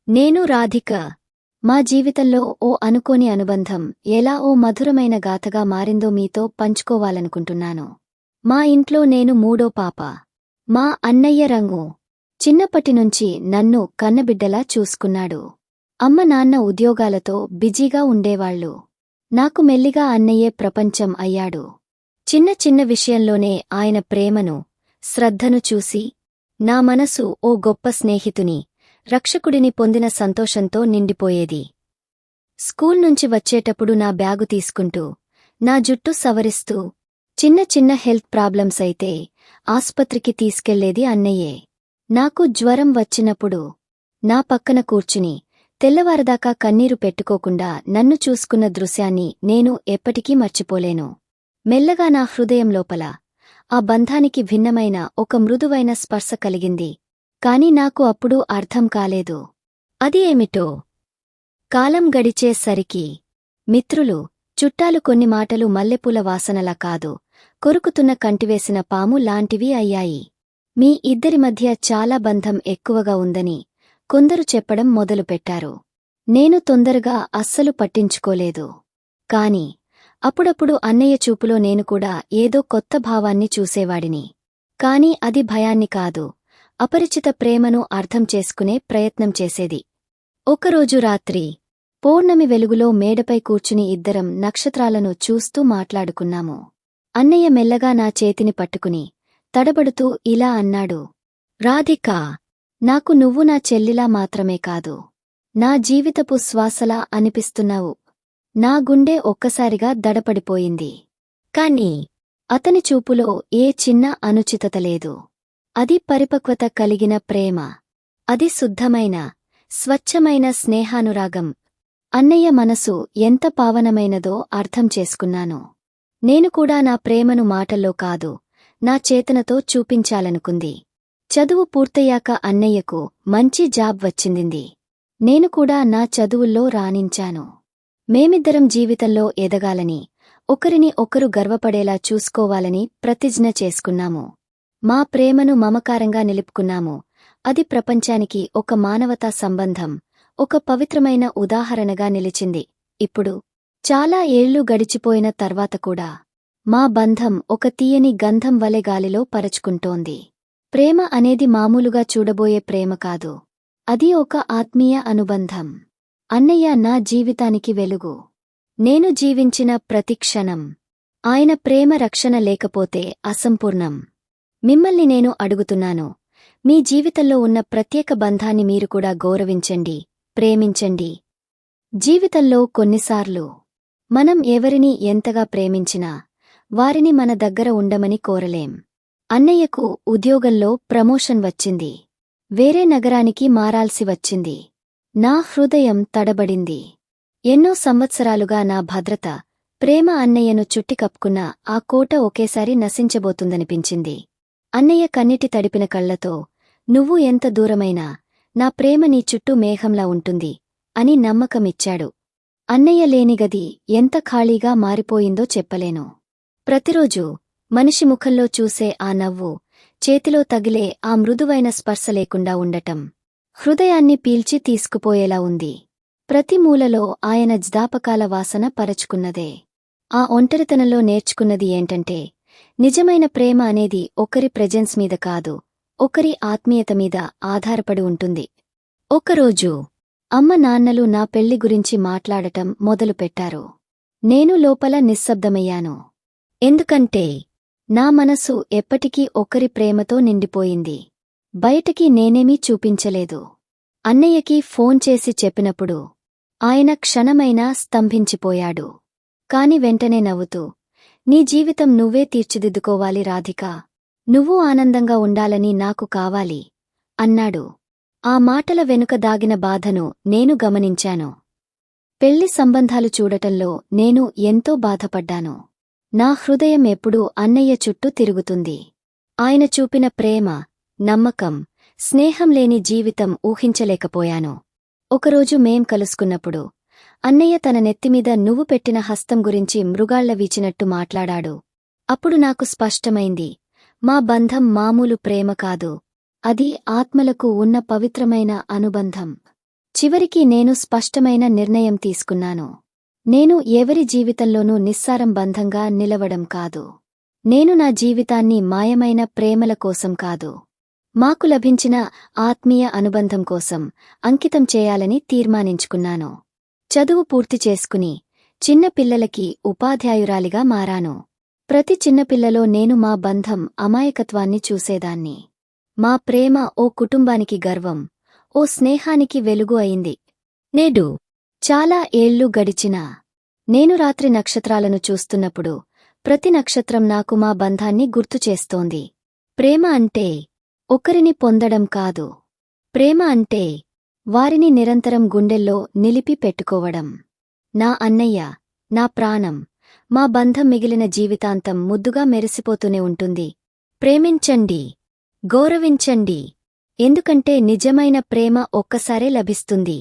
నేను రాధిక. మా జీవితంలో ఓ అనుకోని అనుబంధం ఎలా ఓ మధురమైన గాథగా మారిందో మీతో పంచుకోవాలనుకుంటున్నాను. మా ఇంట్లో నేను మూడో పాప. మా అన్నయ్య రంగు చిన్నప్పటినుంచి నన్ను కన్నబిడ్డలా చూసుకున్నాడు. అమ్మ నాన్న ఉద్యోగాలతో బిజీగా ఉండేవాళ్లు. నాకు మెల్లిగా అన్నయ్యే ప్రపంచం అయ్యాడు. చిన్న చిన్న విషయంలోనే ఆయన ప్రేమను, శ్రద్ధను చూసి నా మనసు ఓ గొప్ప స్నేహితుని, రక్షకుడిని పొందిన సంతోషంతో నిండిపోయేది. స్కూల్ నుంచి వచ్చేటప్పుడు నా బ్యాగు తీసుకుంటూ, నా జుట్టు సవరిస్తూ, చిన్న చిన్న హెల్త్ ప్రాబ్లమ్స్ అయితే ఆస్పత్రికి తీసుకెళ్లేది అన్నయ్యే. నాకు జ్వరం వచ్చినప్పుడు నా పక్కన కూర్చుని తెల్లవారదాకా కన్నీరు పెట్టుకోకుండా నన్ను చూసుకున్న దృశ్యాన్ని నేను ఎప్పటికీ మర్చిపోలేను. మెల్లగా నా హృదయం లోపల ఆ బంధానికి భిన్నమైన ఒక మృదువైన స్పర్శ కలిగింది. కాని నాకు అప్పుడు అర్థం కాలేదు. అది ఏమిటో. కాలం గడిచేసరికి మిత్రులు, చుట్టాలు కొన్ని మాటలు మల్లెపూల వాసనలా కాదు, కొరుకుతున్న కంటివేసిన పాము లాంటివి అయ్యాయి. మీ ఇద్దరి మధ్య చాలా బంధం ఎక్కువగా ఉందని కొందరు చెప్పడం మొదలుపెట్టారు. నేను తొందరగా అస్సలు పట్టించుకోలేదు. కాని అప్పుడప్పుడు అన్నయ్య చూపులో నేను కూడా ఏదో కొత్త భావాన్ని చూసేవాడిని. కాని అది భయాన్ని కాదు, అపరిచిత ప్రేమను అర్థం చేసుకునే ప్రయత్నం చేసేది. ఒకరోజు రాత్రి పౌర్ణమి వెలుగులో మేడపై కూర్చుని ఇద్దరం నక్షత్రాలను చూస్తూ మాట్లాడుకున్నాము. అన్నయ్య మెల్లగా నా చేతిని పట్టుకుని తడబడుతూ ఇలా అన్నాడు. రాధికా, నాకు నువ్వు నా చెల్లిలా మాత్రమే కాదు, నా జీవితపు శ్వాసలా అనిపిస్తున్నావు. నా గుండె ఒక్కసారిగా దడపడిపోయింది. కాని అతని చూపులో ఏ చిన్న అనుచితత లేదు. అది పరిపక్వత కలిగిన ప్రేమ. అది శుద్ధమైన, స్వచ్ఛమైన స్నేహానురాగం. అన్నయ్య మనసు ఎంత పావనమైనదో అర్థం చేసుకున్నాను. నేను కూడా నా ప్రేమను మాటల్లో కాదు, నా చేతనతో చూపించాలనుకుంది. చదువు పూర్తయ్యాక అన్నయ్యకు మంచి జాబ్ వచ్చింది. నేను కూడా నా చదువుల్లో రాణించాను. మేమిద్దరం జీవితంలో ఎదగాలని, ఒకరిని ఒకరు గర్వపడేలా చూసుకోవాలని ప్రతిజ్ఞ చేసుకున్నాము. మా ప్రేమను మమకారంగా నిలుపుకున్నాము. అది ప్రపంచానికి ఒక మానవతా సంబంధం, ఒక పవిత్రమైన ఉదాహరణగా నిలిచింది. ఇప్పుడు చాలా ఏళ్లు గడిచిపోయిన తర్వాత కూడా మా బంధం ఒక తీయని గంధం వలె గాలిలో పరచుకుంటోంది. ప్రేమ అనేది మామూలుగా చూడబోయే ప్రేమ కాదు, అది ఒక ఆత్మీయ అనుబంధం. అన్నయ్య నా జీవితానికి వెలుగు. నేను జీవించిన ప్రతి క్షణం ఆయన ప్రేమ రక్షణ లేకపోతే అసంపూర్ణం. మిమ్మల్ని నేను అడుగుతున్నాను, మీ జీవితంలో ఉన్న ప్రత్యేక బంధాన్ని మీరు కూడా గౌరవించండి, ప్రేమించండి. జీవితంలో కొన్నిసార్లు మనం ఎవరిని ఎంతగా ప్రేమించినా వారిని మన దగ్గర ఉండమని కోరలేం. అన్నయ్యకు ఉద్యోగంలో ప్రమోషన్ వచ్చింది. వేరే నగరానికి మారాల్సి వచ్చింది. నా హృదయం తడబడింది. ఎన్నో సంవత్సరాలుగా నా భద్రత, ప్రేమ అన్నయ్యను చుట్టికప్పుకున్న ఆ కోట ఒకేసారి నశించబోతుందనిపించింది. అన్నయ్య కన్నీటి తడిపిన కళ్లతో, నువ్వు ఎంత దూరమైనా నా ప్రేమ నీ చుట్టూ మేఘంలా ఉంటుంది అని నమ్మకమిచ్చాడు. అన్నయ్య లేని గది ఎంత ఖాళీగా మారిపోయిందో చెప్పలేను. ప్రతిరోజూ మనిషి ముఖంలో చూసే ఆ నవ్వు, చేతిలో తగిలే ఆ మృదువైన స్పర్శ లేకుండా ఉండటం హృదయాన్ని పీల్చి తీసుకుపోయేలా ఉంది. ప్రతి మూలలో ఆయన జ్ఞాపకాల వాసన పరచుకున్నదే. ఆ ఒంటరితనంలో నేర్చుకున్నది ఏంటంటే, నిజమైన ప్రేమ అనేది ఒకరి ప్రెజెన్స్ మీద కాదు, ఒకరి ఆత్మీయత మీద ఆధారపడి ఉంటుంది. ఒకరోజు అమ్మ నాన్నలు నా పెళ్లి గురించి మాట్లాడటం మొదలుపెట్టారు. నేను లోపల నిశ్శబ్దమయ్యాను. ఎందుకంటే నా మనసు ఎప్పటికీ ఒకరి ప్రేమతో నిండిపోయింది. బయటికి నేనేమీ చూపించలేదు. అన్నయ్యకి ఫోన్ చేసి చెప్పినప్పుడు ఆయన క్షణమైనా స్తంభించిపోయాడు. కాని వెంటనే నవ్వుతూ, నీ జీవితం నువ్వే తీర్చిదిద్దుకోవాలి రాధికా, నువ్వు ఆనందంగా ఉండాలని నాకు కావాలి అన్నాడు. ఆ మాటల వెనుక దాగిన బాధను నేను గమనించాను. పెళ్లి సంబంధాలు చూడటంలో నేను ఎంతో బాధపడ్డాను. నా హృదయం ఎప్పుడూ అన్నయ్య చుట్టూ తిరుగుతుంది. ఆయన చూపిన ప్రేమ, నమ్మకం, స్నేహం లేని జీవితం ఊహించలేకపోయాను. ఒకరోజు మేం కలుసుకున్నప్పుడు అన్నయ్య తన నెత్తిమీద నువ్వు పెట్టిన హస్తం గురించి మృగాళ్ల వీచినట్టు మాట్లాడాడు. అప్పుడు నాకు స్పష్టమైంది, మా బంధం మామూలు ప్రేమ కాదు, అది ఆత్మలకు ఉన్న పవిత్రమైన అనుబంధం. చివరికి నేను స్పష్టమైన నిర్ణయం తీసుకున్నాను. నేను ఎవరి జీవితంలోనూ నిస్సారం బంధంగా నిలవడం కాదు. నేను నా జీవితాన్ని మాయమైన ప్రేమల కోసం కాదు, మాకు లభించిన ఆత్మీయ అనుబంధం కోసం అంకితం చేయాలని తీర్మానించుకున్నాను. చదువు పూర్తి చేసుకుని చిన్న పిల్లలకి ఉపాధ్యాయురాలిగా మారాను. ప్రతి చిన్నపిల్లలో నేను మా బంధం అమాయకత్వాన్ని చూసేదాన్ని. మా ప్రేమ ఓ కుటుంబానికి గర్వం, ఓ స్నేహానికి వెలుగు అయింది. నేడు చాలా ఏళ్లు గడిచినా నేను రాత్రి నక్షత్రాలను చూస్తున్నప్పుడు ప్రతి నక్షత్రం నాకు మా బంధాన్ని గుర్తుచేస్తోంది. ప్రేమ అంటే ఒకరిని పొందడం కాదు. ప్రేమ అంటే వారిని నిరంతరం గుండెల్లో నిలిపి పెట్టుకోవడం. నా అన్నయ్య, నా ప్రాణం, మా బంధం మిగిలిన జీవితాంతం ముద్దుగా మెరిసిపోతూనే ఉంటుంది. ప్రేమించండి, గౌరవించండి, ఎందుకంటే నిజమైన ప్రేమ ఒక్కసారే లభిస్తుంది.